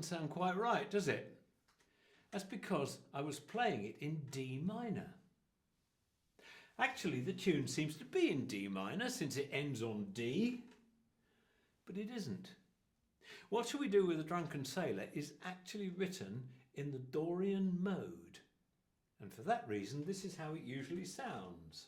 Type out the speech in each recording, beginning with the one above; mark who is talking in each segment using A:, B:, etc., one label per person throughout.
A: sound quite right, does it? That's because I was playing it in D minor. Actually, the tune seems to be in D minor since it ends on D, but it isn't. What Shall We Do with a Drunken Sailor is actually written in the Dorian mode. And for that reason, this is how it usually sounds.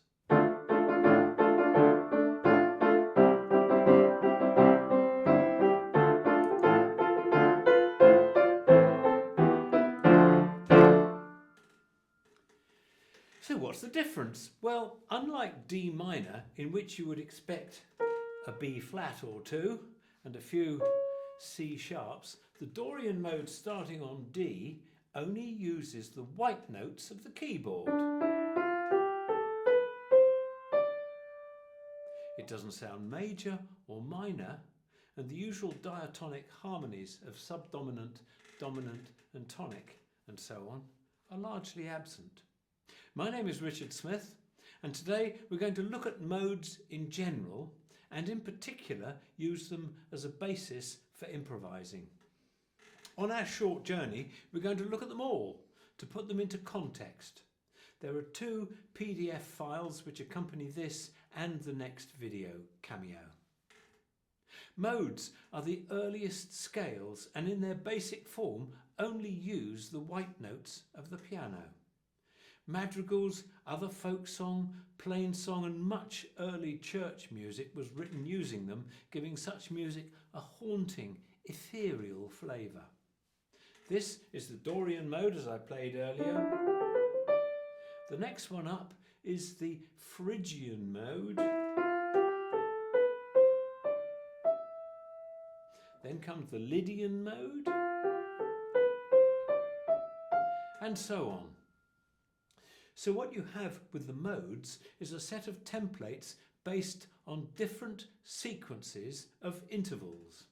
A: So what's the difference? Well, unlike D minor, in which you would expect a B flat or two and a few C sharps, the Dorian mode starting on D only uses the white notes of the keyboard. It doesn't sound major or minor, and the usual diatonic harmonies of subdominant, dominant and tonic and so on are largely absent. My name is Richard Smith, and today we're going to look at modes in general and in particular use them as a basis for improvising. On our short journey, we're going to look at them all to put them into context. There are 2 PDF files which accompany this and the next video, Cameo. Modes are the earliest scales and in their basic form only use the white notes of the piano. Madrigals, other folk song, plain song and much early church music was written using them, giving such music a haunting, ethereal flavour. This is the Dorian mode as I played earlier. The next one up is the Phrygian mode. Then comes the Lydian mode. And so on. So what you have with the modes is a set of templates based on different sequences of intervals.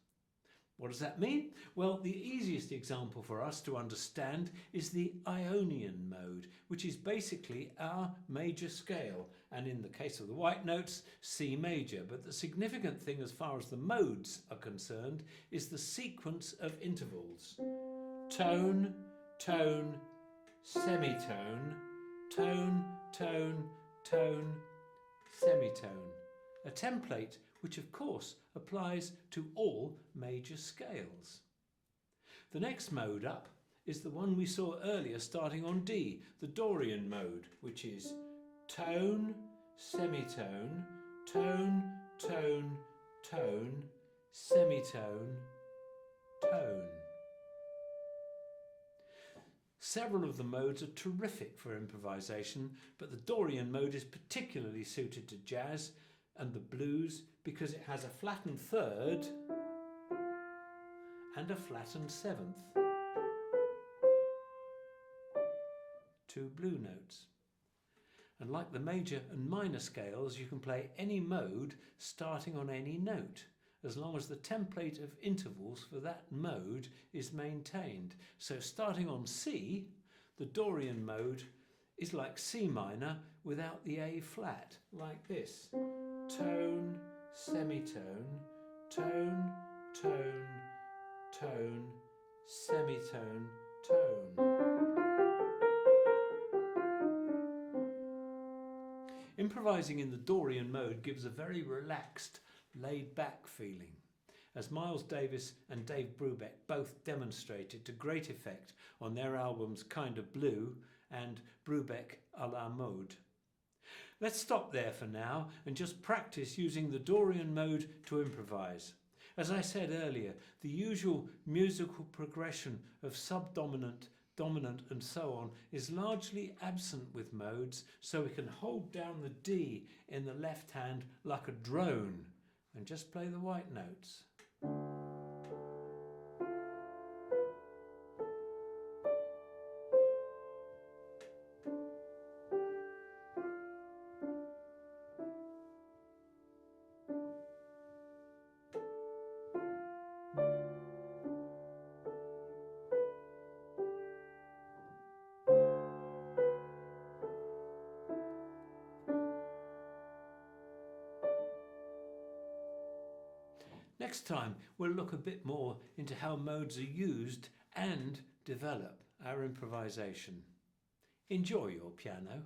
A: What does that mean? Well, the easiest example for us to understand is the Ionian mode, which is basically our major scale, and in the case of the white notes, C major. But the significant thing as far as the modes are concerned is the sequence of intervals. Tone, tone, semitone, tone, tone, tone, semitone. A template which of course applies to all major scales. The next mode up is the one we saw earlier starting on D, the Dorian mode, which is tone, semitone, tone, tone, tone, semitone, tone. Several of the modes are terrific for improvisation, but the Dorian mode is particularly suited to jazz and the blues because it has a flattened third and a flattened seventh. 2 blue notes. And like the major and minor scales, you can play any mode starting on any note, as long as the template of intervals for that mode is maintained. So starting on C, the Dorian mode is like C minor without the A flat, like this. Tone, semitone, tone, tone, tone, semitone, tone. Improvising in the Dorian mode gives a very relaxed, laid-back feeling, as Miles Davis and Dave Brubeck both demonstrated to great effect on their albums Kind of Blue and Brubeck à la mode. Let's stop there for now and just practice using the Dorian mode to improvise. As I said earlier, the usual musical progression of subdominant, dominant and so on is largely absent with modes, so we can hold down the D in the left hand like a drone and just play the white notes. Next time we'll look a bit more into how modes are used and develop our improvisation. Enjoy your piano.